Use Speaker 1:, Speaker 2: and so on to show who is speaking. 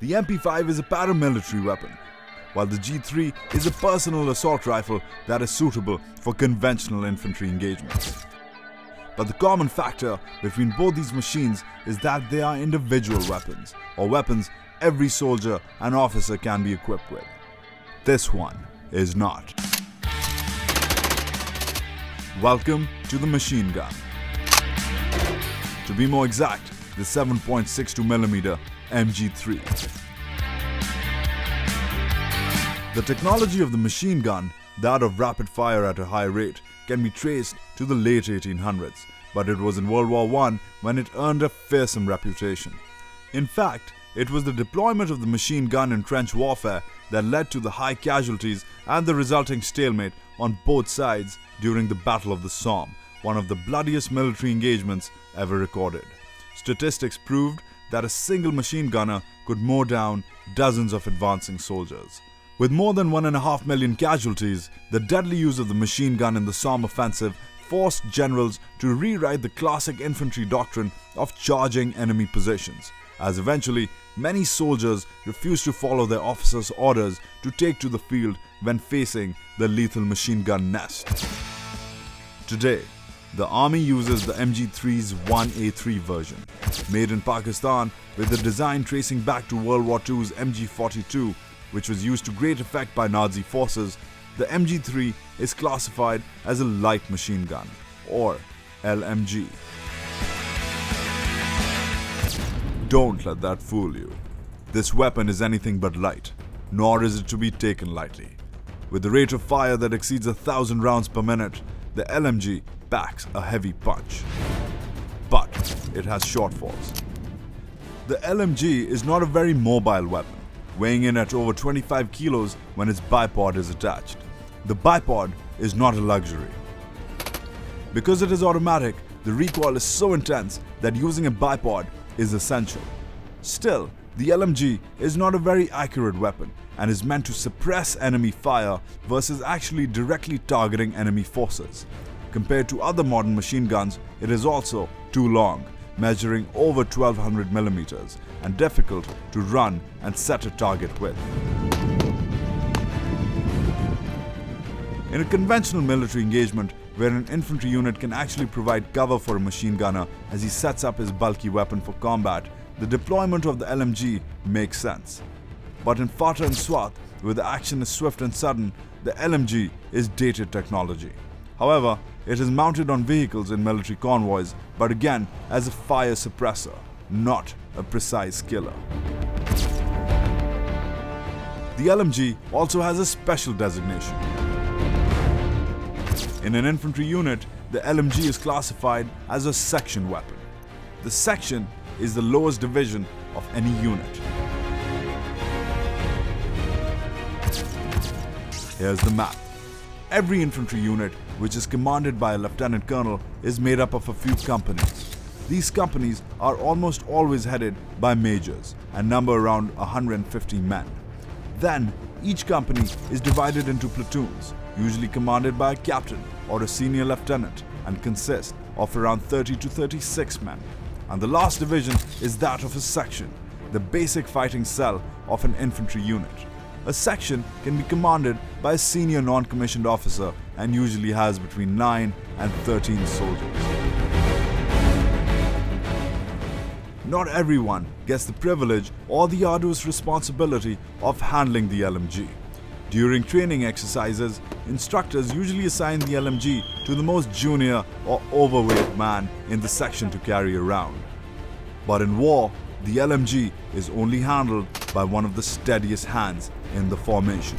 Speaker 1: the MP5 is a paramilitary weapon, while the G3 is a personal assault rifle that is suitable for conventional infantry engagements. But the common factor between both these machines is that they are individual weapons, or weapons every soldier and officer can be equipped with. This one is not. Welcome to the machine gun. To be more exact, the 7.62mm MG3. The technology of the machine gun, that of rapid fire at a high rate, can be traced to the late 1800s, but it was in World War I when it earned a fearsome reputation. In fact, it was the deployment of the machine gun in trench warfare that led to the high casualties and the resulting stalemate on both sides during the Battle of the Somme, one of the bloodiest military engagements ever recorded. Statistics proved that a single machine gunner could mow down dozens of advancing soldiers. With more than 1.5 million casualties, the deadly use of the machine gun in the Somme offensive forced generals to rewrite the classic infantry doctrine of charging enemy positions, as eventually many soldiers refused to follow their officers' orders to take to the field when facing the lethal machine gun nest. Today, the army uses the MG3's 1A3 version, made in Pakistan with the design tracing back to World War II's MG42, which was used to great effect by Nazi forces. The MG3 is classified as a light machine gun, or LMG. Don't let that fool you. This weapon is anything but light, nor is it to be taken lightly. With a rate of fire that exceeds 1,000 rounds per minute, the LMG packs a heavy punch. But it has shortfalls. The LMG is not a very mobile weapon, weighing in at over 25 kilos when its bipod is attached. The bipod is not a luxury. Because it is automatic, the recoil is so intense that using a bipod is essential. Still, the LMG is not a very accurate weapon and is meant to suppress enemy fire versus actually directly targeting enemy forces. Compared to other modern machine guns, it is also too long, measuring over 1200 millimeters, and difficult to run and set a target with. In a conventional military engagement, where an infantry unit can actually provide cover for a machine gunner as he sets up his bulky weapon for combat, the deployment of the LMG makes sense. But in Fatah and Swat, where the action is swift and sudden, the LMG is dated technology. However, it is mounted on vehicles in military convoys, but again as a fire suppressor, not a precise killer. The LMG also has a special designation. In an infantry unit, the LMG is classified as a section weapon. The section is the lowest division of any unit. Here's the map. Every infantry unit, which is commanded by a lieutenant colonel, is made up of a few companies. These companies are almost always headed by majors and number around 150 men. Then, each company is divided into platoons, usually commanded by a captain or a senior lieutenant, and consist of around 30 to 36 men. And the last division is that of a section, the basic fighting cell of an infantry unit. A section can be commanded by a senior non-commissioned officer and usually has between 9 and 13 soldiers. Not everyone gets the privilege or the arduous responsibility of handling the LMG. During training exercises, instructors usually assign the LMG to the most junior or overweight man in the section to carry around. But in war, the LMG is only handled by one of the steadiest hands in the formation.